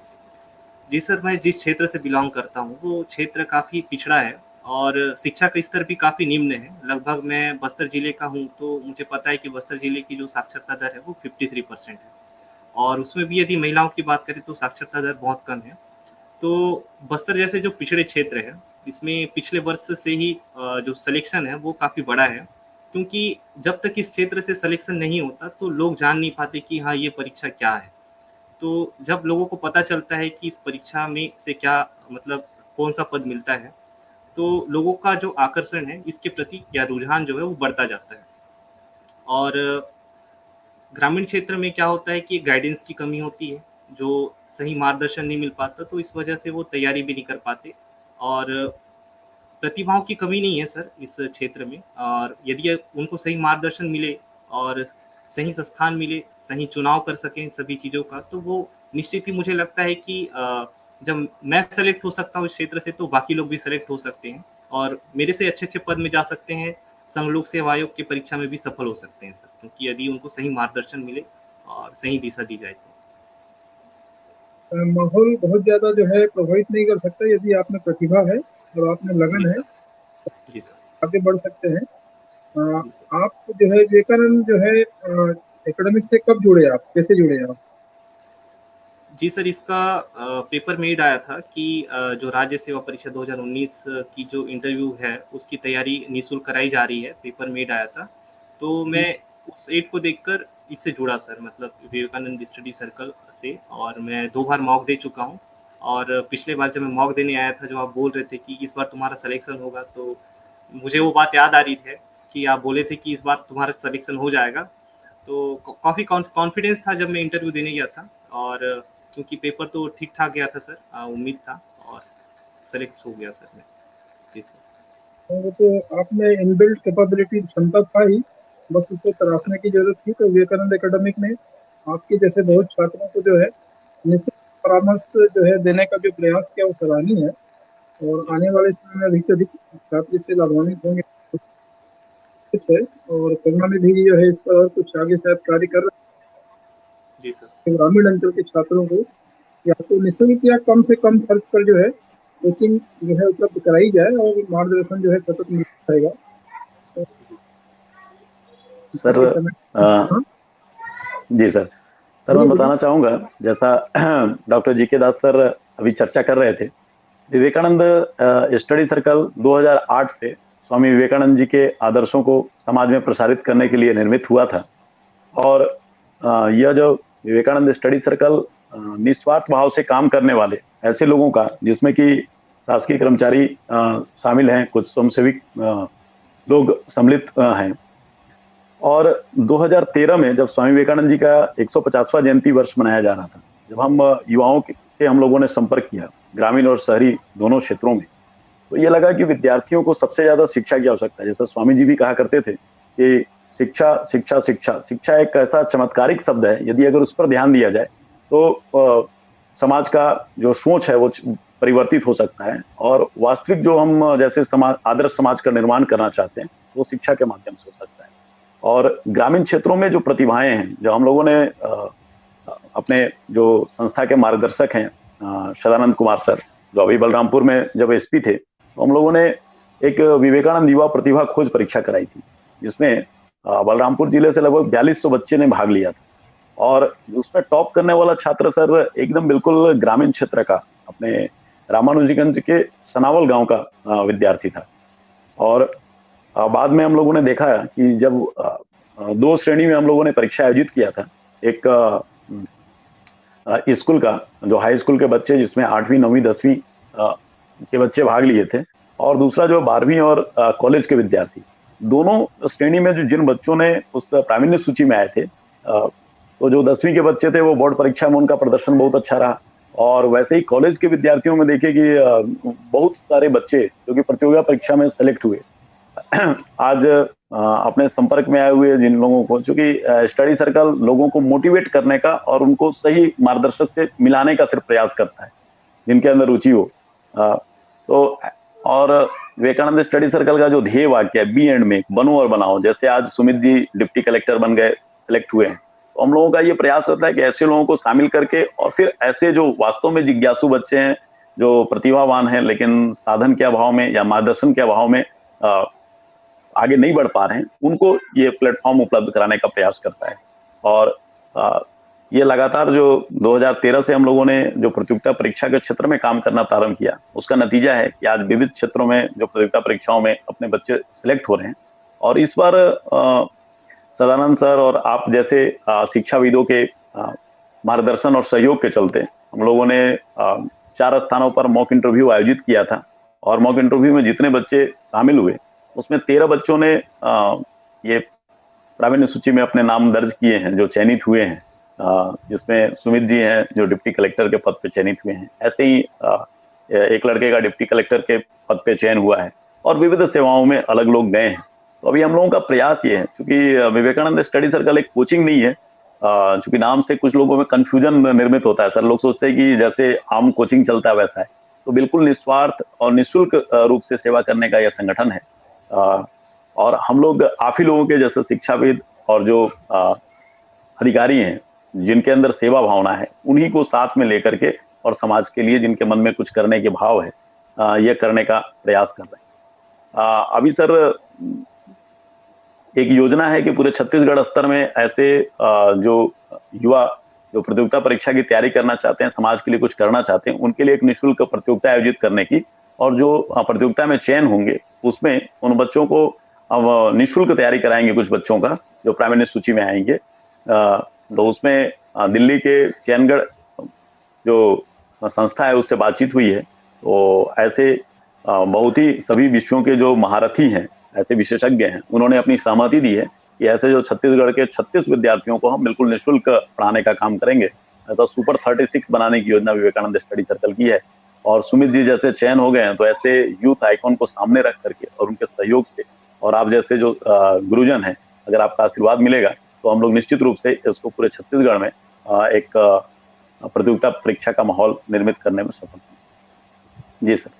जी सर, मैं जिस क्षेत्र से बिलोंग करता हूँ वो क्षेत्र काफ़ी पिछड़ा है और शिक्षा का स्तर भी काफ़ी निम्न है। लगभग मैं बस्तर ज़िले का हूँ, तो मुझे पता है कि बस्तर ज़िले की जो साक्षरता दर है वो 53% है, और उसमें भी यदि महिलाओं की बात करें तो साक्षरता दर बहुत कम है। तो बस्तर जैसे जो पिछड़े क्षेत्र है, इसमें पिछले वर्ष से ही जो सिलेक्शन है वो काफ़ी बड़ा है, क्योंकि जब तक इस क्षेत्र से सिलेक्शन नहीं होता तो लोग जान नहीं पाते कि हाँ, ये परीक्षा क्या है। तो जब लोगों को पता चलता है कि इस परीक्षा में से क्या मतलब कौन-सा पद मिलता है, तो लोगों का जो आकर्षण है इसके प्रति या रुझान जो है वो बढ़ता जाता है। और ग्रामीण क्षेत्र में क्या होता है कि गाइडेंस की कमी होती है, जो सही मार्गदर्शन नहीं मिल पाता, तो इस वजह से वो तैयारी भी नहीं कर पाते। और प्रतिभाओं की कमी नहीं है सर इस क्षेत्र में, और यदि उनको सही मार्गदर्शन मिले और सही संस्थान मिले, सही चुनाव कर सकें सभी चीज़ों का, तो वो निश्चित ही मुझे लगता है कि जब मैं सेलेक्ट हो सकता हूँ इस क्षेत्र से, तो बाकी लोग भी सेलेक्ट हो सकते हैं और मेरे से अच्छे-अच्छे पद में जा सकते हैं, संघ सेवा आयोग की परीक्षा में भी सफल हो सकते हैं सर, क्योंकि यदि उनको सही मार्गदर्शन मिले और सही दिशा दी जाए तो। माहौल बहुत ज्यादा जो है प्रभावित नहीं कर सकता, यदि आप में प्रतिभा है और आप में जी लगन है, सर। जी सर। आगे बढ़ सकते हैं। जी सर। आप जो है विवेकानंद जो है एकेडमिक से कब जुड़े, आप कैसे जुड़े आप? जी सर, इसका पेपर मेड आया था कि जो राज्य सेवा परीक्षा 2019 की जो इंटरव्यू है, उसकी तैयारी निःशुल्क कराई जा रही है, पेपर मेड आया था। तो मैं उस एड को देखकर इससे जुड़ा सर, मतलब विवेकानंद स्टडी सर्कल से, और मैं 2 बार मॉक दे चुका हूँ। और पिछले बार जब मैं मॉक देने आया था, जो आप बोल रहे थे कि इस बार तुम्हारा सिलेक्शन होगा, तो मुझे वो बात याद आ रही है कि आप बोले थे कि इस बार तुम्हारा सिलेक्शन हो जाएगा। तो काफ़ी कॉन्फिडेंस था जब मैं इंटरव्यू देने गया था, और क्योंकि पेपर तो ठीक-ठाक गया था सर, उम्मीद था और सेलेक्ट हो गया सर मैं। जी सर। वो तो आप में इनबिल्ट कैपेबिलिटी क्षमता था ही, बस उसको जी सर। तराशने की जरूरत थी। तो विवेकानंद एकेडमिक ने आपके जैसे जी बहुत छात्रों को जो है निश्चित परामर्श जो है देने का जो प्रयास किया वो सराहनीय है, और जी आने वाले समय में अधिक से अधिक छात्र इससे लाभान्वित होंगे, कुछ है। और करुणानिधि जी जो है इस पर और कुछ आगे शायद कार्य कर रहे जी सर। हैं। ग्रामीण अंचल के छात्रों को या तो निःशुल्क या कम से कम खर्च पर जो है कोचिंग जो है उपलब्ध कराई जाए, और मार्गदर्शन जो है सतत मिलता रहेगा। तो सर क्योंकि समय हाँ, जी सर। सर मैं बोलिए बोलिए। बताना चाहूँगा, जैसा डॉक्टर जी के दास सर अभी चर्चा कर रहे थे, विवेकानंद स्टडी सर्कल 2008 से स्वामी विवेकानंद जी के आदर्शों को समाज में प्रसारित करने के लिए निर्मित हुआ था। और यह जो विवेकानंद स्टडी सर्कल निस्वार्थ भाव से काम करने वाले ऐसे लोगों का, जिसमें कि शासकीय कर्मचारी शामिल हैं, कुछ स्वयंसेवी लोग सम्मिलित हैं। और 2013 में जब स्वामी विवेकानंद जी का 150वां जयंती वर्ष मनाया जा रहा था, जब हम युवाओं से हम लोगों ने संपर्क किया, ग्रामीण और शहरी दोनों क्षेत्रों में, तो ये लगा कि विद्यार्थियों को सबसे ज्यादा शिक्षा की आवश्यकता है। जैसा स्वामी जी भी कहा करते थे कि शिक्षा शिक्षा शिक्षा शिक्षा एक ऐसा चमत्कारिक शब्द है, यदि अगर उस पर ध्यान दिया जाए तो समाज का जो सोच है वो परिवर्तित हो सकता है। और वास्तविक जो हम जैसे समाज, आदर्श समाज का निर्माण करना चाहते हैं, वो शिक्षा के माध्यम से हो सकता है। और ग्रामीण क्षेत्रों में जो प्रतिभाएं हैं, जो हम लोगों ने अपने जो संस्था के मार्गदर्शक हैं सदानंद कुमार सर, जो अभी बलरामपुर में जब एसपी थे, तो हम लोगों ने एक विवेकानंद युवा प्रतिभा खोज परीक्षा कराई थी, जिसमें बलरामपुर जिले से लगभग 4200 बच्चे ने भाग लिया था। और उसमें टॉप करने वाला छात्र सर एकदम बिल्कुल ग्रामीण क्षेत्र का, अपने रामानुजीगंज के सनावल गांव का विद्यार्थी था। और बाद में हम लोगों ने देखा कि जब दो श्रेणी में हम लोगों ने परीक्षा आयोजित किया था। एक स्कूल का, जो हाई स्कूल के बच्चे, जिसमें 8वीं 9वीं 10वीं के बच्चे भाग लिए थे, और दूसरा जो 12वीं और कॉलेज के विद्यार्थी, दोनों श्रेणी में जो जिन बच्चों ने उस प्रावीण्य सूची में आए थे, तो जो 10वीं के बच्चे थे वो बोर्ड परीक्षा में उनका प्रदर्शन बहुत अच्छा रहा। और वैसे ही कॉलेज के विद्यार्थियों में देखे कि बहुत सारे बच्चे जो कि प्रतियोगिता परीक्षा में सेलेक्ट हुए। आज अपने संपर्क में आए हुए जिन लोगों को, चूंकि स्टडी सर्कल लोगों को मोटिवेट करने का और उनको सही मार्गदर्शक से मिलाने का सिर्फ प्रयास करता है, जिनके अंदर रुचि हो। तो और विवेकानंद स्टडी सर्कल का जो ध्येय वाक्य है, बी एंड मेक, बनो और बनाओ, जैसे आज सुमित जी डिप्टी कलेक्टर बन गए, सिलेक्ट हुए हैं, तो हम लोगों का ये प्रयास होता है कि ऐसे लोगों को शामिल करके, और फिर ऐसे जो वास्तव में जिज्ञासु बच्चे हैं, जो प्रतिभावान हैं, लेकिन साधन के अभाव में या मार्गदर्शन के अभाव में आगे नहीं बढ़ पा रहे हैं, उनको ये प्लेटफॉर्म उपलब्ध कराने का प्रयास करता है। और ये लगातार जो 2013 से हम लोगों ने जो प्रतियोगिता परीक्षा के क्षेत्र में काम करना प्रारंभ किया, उसका नतीजा है कि आज विविध क्षेत्रों में जो प्रतियोगिता परीक्षाओं में अपने बच्चे सिलेक्ट हो रहे हैं। और इस बार सदानंद सर और आप जैसे शिक्षाविदों के मार्गदर्शन और सहयोग के चलते हम लोगों ने 4 स्थानों पर मॉक इंटरव्यू आयोजित किया था। और मॉक इंटरव्यू में जितने बच्चे शामिल हुए, उसमें 13 बच्चों ने ये प्रावीण्य सूची में अपने नाम दर्ज किए हैं, जो चयनित हुए हैं, जिसमें सुमित जी हैं जो डिप्टी कलेक्टर के पद पे चयनित हुए हैं। ऐसे ही एक लड़के का डिप्टी कलेक्टर के पद पे चयन हुआ है, और विविध सेवाओं में अलग लोग गए हैं। तो अभी हम लोगों का प्रयास ये है, क्योंकि विवेकानंद स्टडी सर्कल एक कोचिंग नहीं है, चूंकि नाम से कुछ लोगों में कंफ्यूजन निर्मित होता है। सर लोग सोचते हैं कि जैसे आम कोचिंग चलता है वैसा है, तो बिल्कुल निस्वार्थ और निःशुल्क रूप से सेवा करने का यह संगठन है। और हम लोग आप ही लोगों के जैसे शिक्षाविद और जो अधिकारी हैं, जिनके अंदर सेवा भावना है, उन्हीं को साथ में लेकर के, और समाज के लिए जिनके मन में कुछ करने के भाव है, यह करने का प्रयास कर रहे हैं। अभी सर एक योजना है कि पूरे छत्तीसगढ़ स्तर में ऐसे जो युवा जो प्रतियोगिता परीक्षा की तैयारी करना चाहते हैं, समाज के लिए कुछ करना चाहते हैं, उनके लिए एक निःशुल्क प्रतियोगिता आयोजित करने की। और जो प्रतियोगिता में चयन होंगे, उसमें उन बच्चों को अब निःशुल्क तैयारी कराएंगे, कुछ बच्चों का जो प्रावीण्य सूची में आएंगे। तो उसमें दिल्ली के चयनगढ़ जो संस्था है, उससे बातचीत हुई है। तो ऐसे बहुत ही सभी विषयों के जो महारथी हैं, ऐसे विशेषज्ञ हैं, उन्होंने अपनी सहमति दी है कि ऐसे जो छत्तीसगढ़ के 36 विद्यार्थियों को हम बिल्कुल निःशुल्क पढ़ाने का काम करेंगे। ऐसा सुपर 36 बनाने की योजना विवेकानंद स्टडी सर्कल की है। और सुमित जी जैसे चयन हो गए हैं, तो ऐसे यूथ आइकॉन को सामने रख करके और उनके सहयोग से, और आप जैसे जो गुरुजन हैं, अगर आपका आशीर्वाद मिलेगा, तो हम लोग निश्चित रूप से इसको पूरे छत्तीसगढ़ में एक प्रतियोगिता परीक्षा का माहौल निर्मित करने में सफल होंगे। जी सर।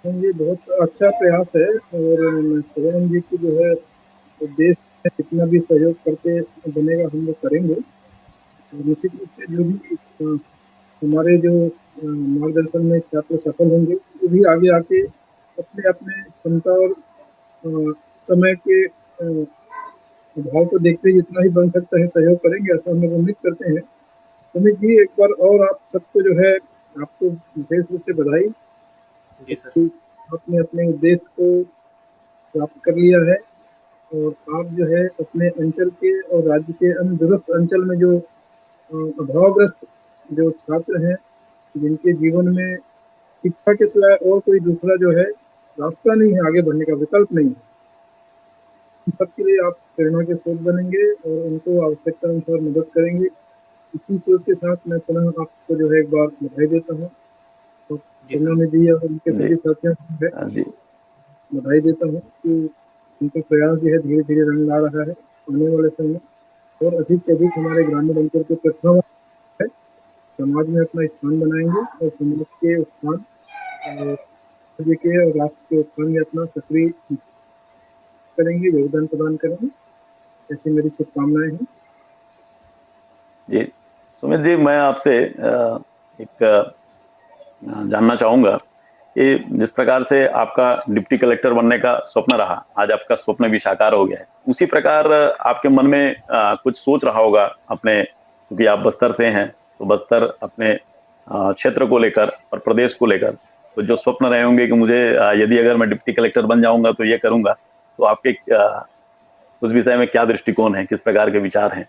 ये बहुत अच्छा प्रयास है, और सदानंद जी की जो है देश में जितना भी सहयोग करके बनेगा हम लोग करेंगे। निश्चित रूप से जो भी हमारे जो मार्गदर्शन में छात्र सफल होंगे, वो भी आगे आके अपने अपने क्षमता और समय के अभाव को देखते हुए जितना ही बन सकता है सहयोग करेंगे, ऐसा हम लोग उम्मीद करते हैं। सुमित जी, एक बार और आप सबको जो है, आपको विशेष रूप से बधाई जी सर। कि आपने अपने उद्देश्य को प्राप्त कर लिया है और आप जो है अपने अंचल के और राज्य के अन्य दूरस्थ अंचल में जो अभावग्रस्त जो छात्र हैं, जिनके जीवन में शिक्षा के सिवाय और कोई दूसरा जो है रास्ता नहीं है, आगे बढ़ने का विकल्प नहीं है, उन सबके लिए आप प्रेरणा के स्रोत बनेंगे और उनको आवश्यकता अनुसार मदद करेंगे। इसी सोच के साथ मैं पुनः आपको जो है एक बार बधाई देता हूँ और जी सर। करुणानिधि और उनके जी सभी साथियों को जो है जी बधाई देता हूँ कि उनका प्रयास जो है धीरे धीरे रंग ला रहा है। आने वाले समय में और अधिक से अधिक हमारे ग्रामीण अंचल के प्रतिभावान है, समाज में अपना स्थान बनाएंगे और समाज के उत्थान और राज्य के और राष्ट्र के उत्थान में अपना सक्रिय करेंगे, योगदान प्रदान करेंगे। ऐसी मेरी शुभकामनाएं हैं। जी सुमित जी, मैं आपसे एक जानना चाहूंगा कि जिस प्रकार से आपका डिप्टी कलेक्टर बनने का स्वप्न रहा, आज आपका स्वप्न भी साकार हो गया है, उसी प्रकार आपके मन में कुछ सोच रहा होगा अपने, क्योंकि आप बस्तर से हैं, तो बस्तर अपने क्षेत्र को लेकर और प्रदेश को लेकर तो जो स्वप्न रहे होंगे कि मुझे यदि अगर मैं डिप्टी कलेक्टर बन जाऊंगा तो ये करूंगा, तो आपके उस विषय में क्या दृष्टिकोण है, किस प्रकार के विचार हैं?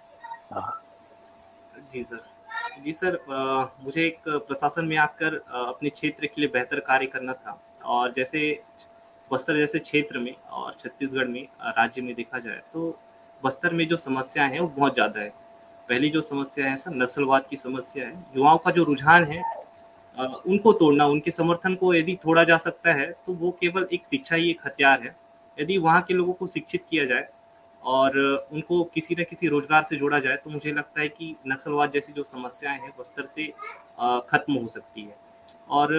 जी सर। जी सर, मुझे एक प्रशासन में आकर अपने क्षेत्र के लिए बेहतर कार्य करना था। और जैसे बस्तर जैसे क्षेत्र में और छत्तीसगढ़ में, राज्य में देखा जाए तो बस्तर में जो समस्याएं हैं वो बहुत ज़्यादा है। पहली जो समस्या है सर, नस्लवाद की समस्या है। युवाओं का जो रुझान है, उनको तोड़ना, उनके समर्थन को यदि तोड़ा जा सकता है तो वो केवल एक शिक्षा ही एक हथियार है। यदि वहाँ के लोगों को शिक्षित किया जाए और उनको किसी न किसी रोजगार से जोड़ा जाए तो मुझे लगता है कि नक्सलवाद जैसी जो समस्याएं हैं बस्तर से खत्म हो सकती है। और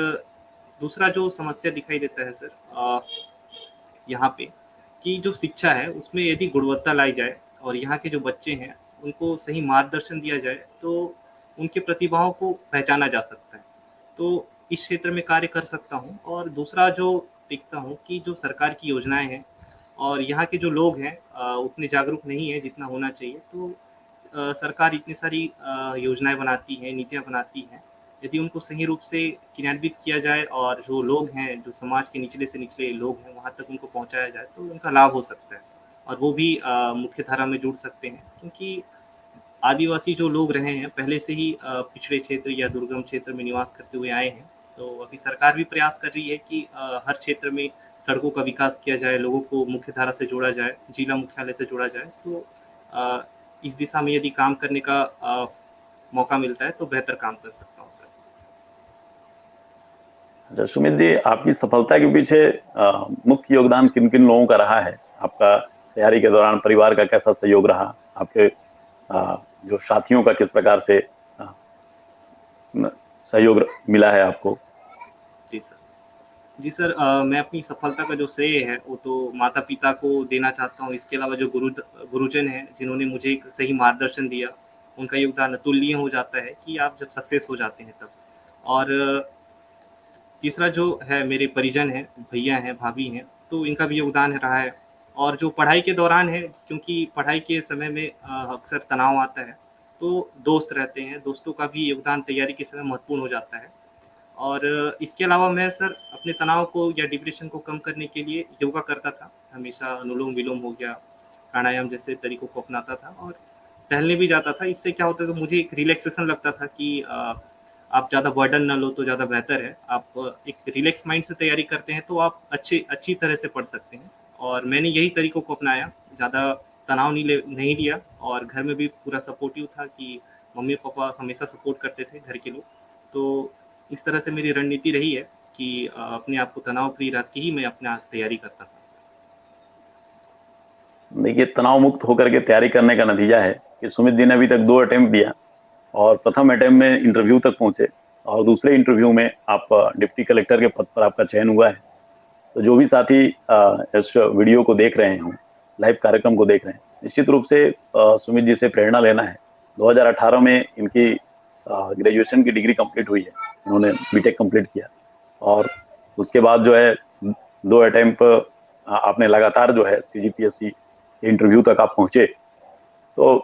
दूसरा जो समस्या दिखाई देता है सर, यहाँ पे कि जो शिक्षा है उसमें यदि गुणवत्ता लाई जाए और यहाँ के जो बच्चे हैं उनको सही मार्गदर्शन दिया जाए तो उनके प्रतिभाओं को पहचाना जा सकता है। तो इस क्षेत्र में कार्य कर सकता हूँ। और दूसरा जो देखता हूँ कि जो सरकार की योजनाएं हैं और यहाँ के जो लोग हैं उतने जागरूक नहीं है जितना होना चाहिए। तो सरकार इतनी सारी योजनाएं बनाती है, नीतियाँ बनाती हैं, यदि उनको सही रूप से क्रियान्वित किया जाए और जो लोग हैं, जो समाज के निचले से निचले लोग हैं, वहाँ तक उनको पहुँचाया जाए तो उनका लाभ हो सकता है और वो भी मुख्य धारा में जुड़ सकते हैं। क्योंकि आदिवासी जो लोग रहे हैं पहले से ही पिछड़े क्षेत्र या दुर्गम क्षेत्र में निवास करते हुए आए हैं। तो अभी सरकार भी प्रयास कर रही है कि हर क्षेत्र में सड़कों का विकास किया जाए, लोगों को मुख्य धारा से जोड़ा जाए, जिला मुख्यालय से जोड़ा जाए। तो अ, इस दिशा में यदि काम करने का मौका मिलता है तो बेहतर काम कर सकता हूँ सर। अच्छा सुमित जी, आपकी सफलता के पीछे मुख्य योगदान किन किन लोगों का रहा है? आपका तैयारी के दौरान परिवार का कैसा सहयोग रहा? आपके जो साथियों का किस प्रकार से सहयोग मिला है आपको? जी सर। जी सर, मैं अपनी सफलता का जो श्रेय है वो तो माता पिता को देना चाहता हूँ। इसके अलावा जो गुरुजन हैं जिन्होंने मुझे एक सही मार्गदर्शन दिया, उनका योगदान अतुलनीय हो जाता है कि आप जब सक्सेस हो जाते हैं तब। और तीसरा जो है मेरे परिजन हैं, भैया हैं, भाभी हैं, तो इनका भी योगदान रहा है। और जो पढ़ाई के दौरान है, क्योंकि पढ़ाई के समय में अक्सर तनाव आता है, तो दोस्त रहते हैं, दोस्तों का भी योगदान तैयारी के समय महत्वपूर्ण हो जाता है। और इसके अलावा मैं सर अपने तनाव को या डिप्रेशन को कम करने के लिए योगा करता था। हमेशा अनुलोम-विलोम हो गया, प्राणायाम जैसे तरीकों को अपनाता था और टहलने भी जाता था। इससे क्या होता था, मुझे एक रिलैक्सेशन लगता था कि आप ज़्यादा बर्डन ना लो तो ज़्यादा बेहतर है। आप एक रिलैक्स माइंड से तैयारी करते हैं तो आप अच्छी तरह से पढ़ सकते हैं। और मैंने यही तरीकों को अपनाया, ज़्यादा तनाव नहीं लिया और घर में भी पूरा सपोर्टिव था कि मम्मी-पापा हमेशा सपोर्ट करते थे घर के लोग। तो इस तरह से मेरी रणनीति रही है कि अपने आप को तनाव फ्री रख के ही मैं अपना तैयारी करता था। देखिए, तनाव मुक्त होकर के तैयारी करने का नतीजा है कि सुमित जी ने अभी तक 2 अटेम्प्ट दिया और प्रथम अटेम्प्ट में इंटरव्यू तक पहुंचे और दूसरे इंटरव्यू में आप डिप्टी कलेक्टर के पद पर आपका चयन हुआ है। तो जो भी साथी इस वीडियो को देख रहे हों, लाइव कार्यक्रम को देख रहे हैं, निश्चित रूप से सुमित जी से प्रेरणा लेना है। 2018 में इनकी ग्रेजुएशन की डिग्री कंप्लीट हुई है, इन्होंने बीटेक कंप्लीट किया और उसके बाद जो है 2 अटेम्प्ट आपने लगातार जो है CGPSC इंटरव्यू तक आप पहुंचे। तो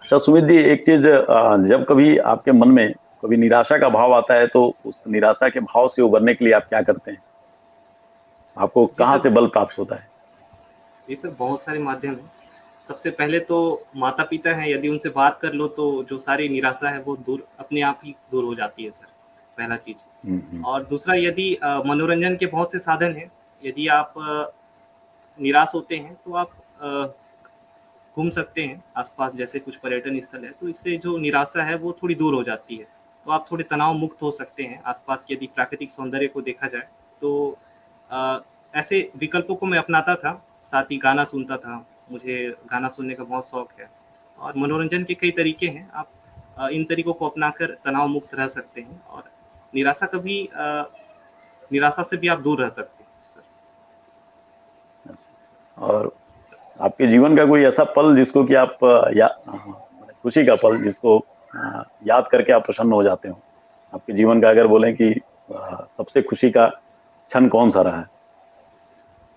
अच्छा सुमित जी, एक चीज, जब कभी आपके मन में कभी निराशा का भाव आता है तो उस निराशा के भाव से उबरने के लिए आप क्या करते हैं? आपको जी कहाँ सर, से बल प्राप्त होता है? जी सर, बहुत सारे माध्यम हैं। सबसे पहले तो माता-पिता हैं, यदि उनसे बात कर लो तो जो सारी निराशा है वो दूर अपने आप ही दूर हो जाती है सर, पहला चीज़। हम्म। और दूसरा, यदि मनोरंजन के बहुत से साधन हैं, यदि आप निराश होते हैं तो आप घूम सकते हैं आस-पास, जैसे कुछ पर्यटन स्थल है, तो इससे जो निराशा है वो थोड़ी दूर हो जाती है। तो आप थोड़े तनाव मुक्त हो सकते हैं। आस-पास के यदि प्राकृतिक सौंदर्य को देखा जाए तो अ, ऐसे विकल्पों को मैं अपनाता था, साथ ही गाना सुनता था। मुझे गाना सुनने का बहुत शौक है और मनोरंजन के कई तरीके हैं। आप इन तरीकों को अपनाकर तनाव मुक्त रह सकते हैं और निराशा कभी निराशा से भी आप दूर रह सकते हैं सर। और आपके जीवन का कोई ऐसा पल जिसको कि आप माने खुशी का पल जिसको याद करके आप प्रसन्न हो जाते हो? आपके जीवन का अगर बोलें कि सबसे खुशी का क्षण कौन सा रहा है?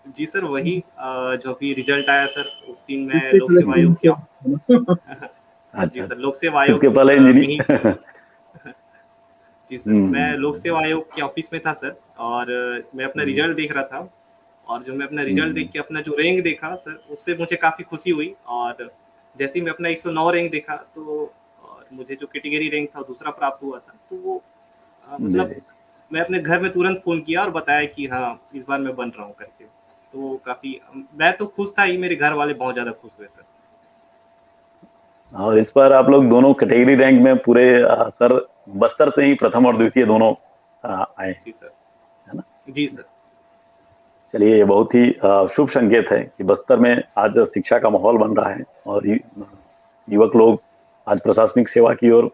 जी सर, वही जो अभी रिजल्ट आया सर, उस दिन मैं डिस्ट्रिक्ट लोक सेवा कलेक्टर आयोग से जी अच्छा, सर, लोक सेवा आयोग इसके पहले में ही इंजीनियर। जी सर, मैं लोक सेवा आयोग के ऑफिस में था सर और मैं अपना हम्म, रिजल्ट देख रहा था और जो मैं अपना रिजल्ट हम्म, देख के अपना जो रैंक देखा सर, उससे मुझे काफ़ी खुशी हुई और जैसे ही मैं अपना 109 रैंक देखा तो और मुझे जो कैटेगरी रैंक था दूसरा प्राप्त हुआ था, तो वो जी मतलब जी। मैं अपने घर में तुरंत फ़ोन किया और बताया कि हाँ, इस बार मैं बन रहा हूँ करके। तो काफ़ी मैं तो खुश था ही, मेरे घर वाले बहुत ज़्यादा खुश हुए सर। और इस बार आप लोग दोनों कैटेगरी रैंक में पूरे सर बस्तर से ही प्रथम और द्वितीय दोनों आए हैं, जी सर। है ना? जी सर। चलिए, ये बहुत ही शुभ संकेत है कि बस्तर में आज शिक्षा का माहौल बन रहा है और युवक लोग आज प्रशासनिक सेवा की ओर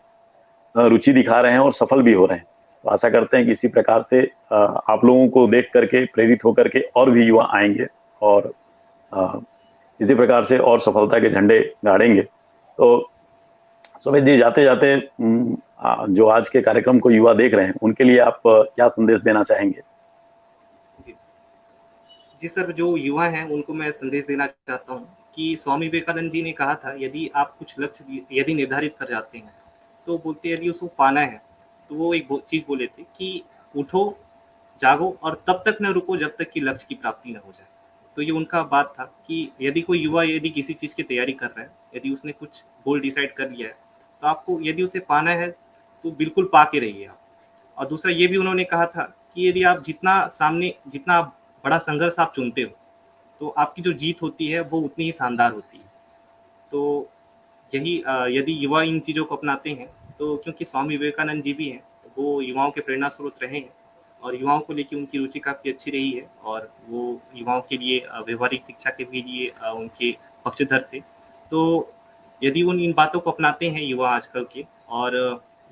रुचि दिखा रहे हैं और सफल भी हो रहे हैं। तो आशा करते हैं कि इसी प्रकार से आप लोगों को देख करके प्रेरित होकर के और भी युवा आएंगे और अ, इसी प्रकार से और सफलता के झंडे गाड़ेंगे। तो सुमित जी, जाते जाते जो आज के कार्यक्रम को युवा देख रहे हैं उनके लिए आप क्या संदेश देना चाहेंगे? जी। जी सर, जो युवा हैं उनको मैं संदेश देना चाहता हूँ कि स्वामी विवेकानंद जी ने कहा था, यदि आप कुछ लक्ष्य यदि निर्धारित कर जाते हैं, तो बोलते हैं यदि उसको पाना है, तो वो एक चीज़ बोले थे कि उठो, जागो और तब तक न रुको जब तक कि लक्ष्य की प्राप्ति न हो जाए। तो ये उनका बात था कि यदि कोई युवा यदि किसी चीज़ की तैयारी कर रहा है, यदि उसने कुछ गोल डिसाइड कर लिया है, तो आपको यदि उसे पाना है, तो बिल्कुल पा के रहिए आप। और दूसरा ये भी उन्होंने कहा था कि यदि आप जितना आप बड़ा संघर्ष आप चुनते हो, तो आपकी जो जीत होती है वो उतनी ही शानदार होती है। तो यही यदि युवा इन चीज़ों को अपनाते हैं, तो क्योंकि स्वामी विवेकानंद जी भी हैं, वो युवाओं के प्रेरणा स्रोत रहे हैं और युवाओं को लेके उनकी रुचि काफ़ी अच्छी रही है और वो युवाओं के लिए व्यावहारिक शिक्षा के भी लिए उनके पक्षधर थे। तो यदि उन इन बातों को अपनाते हैं युवा आजकल के और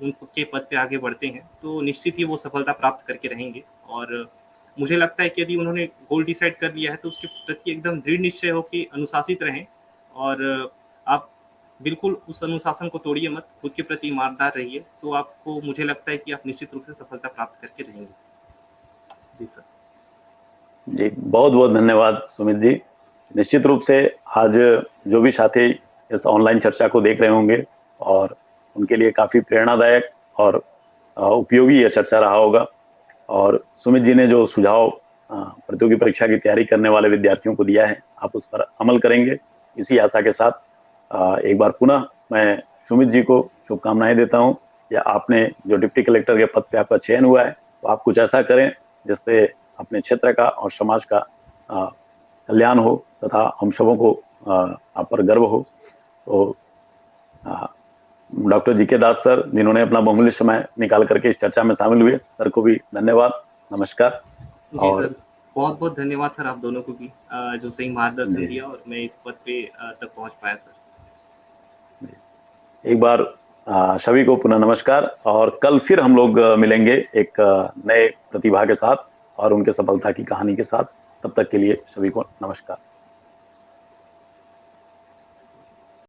उनके पद पे आगे बढ़ते हैं, तो निश्चित ही वो सफलता प्राप्त करके रहेंगे और मुझे लगता है कि यदि उन्होंने गोल डिसाइड कर लिया है, तो उसके प्रति एकदम दृढ़ निश्चय होके अनुशासित रहें और आप बिल्कुल उस अनुशासन को तोड़िए मत, खुद के प्रति ईमानदार रहिए, तो आपको मुझे लगता है कि आप निश्चित रूप से सफलता प्राप्त करके रहेंगे। जी सर। जी, बहुत बहुत धन्यवाद सुमित जी। निश्चित रूप से आज जो भी साथी इस ऑनलाइन चर्चा को देख रहे होंगे और उनके लिए काफी प्रेरणादायक और उपयोगी यह चर्चा रहा होगा। और सुमित जी ने जो सुझाव प्रतियोगी परीक्षा की तैयारी करने वाले विद्यार्थियों को दिया है, आप उस पर अमल करेंगे, इसी आशा के साथ एक बार पुनः मैं सुमित जी को शुभकामनाएं देता हूं। या आपने जो डिप्टी कलेक्टर के पद पे आपका चयन हुआ है, तो आप कुछ ऐसा करें जिससे अपने क्षेत्र का और समाज का कल्याण हो तथा हम सबों को आप पर गर्व हो। तो डॉक्टर जी के दास सर, जिन्होंने अपना बहुमूल्य समय निकाल करके इस चर्चा में शामिल हुए, सर को भी धन्यवाद, नमस्कार। जी और सर, बहुत-बहुत धन्यवाद सर आप दोनों को भी जो सही मार्गदर्शन जी, दिया और मैं इस पद पे तक पहुँच पाया सर। एक बार सभी को पुनः नमस्कार। और कल फिर हम लोग मिलेंगे एक नए प्रतिभा के साथ और उनके सफलता की कहानी के साथ। तब तक के लिए सभी को नमस्कार।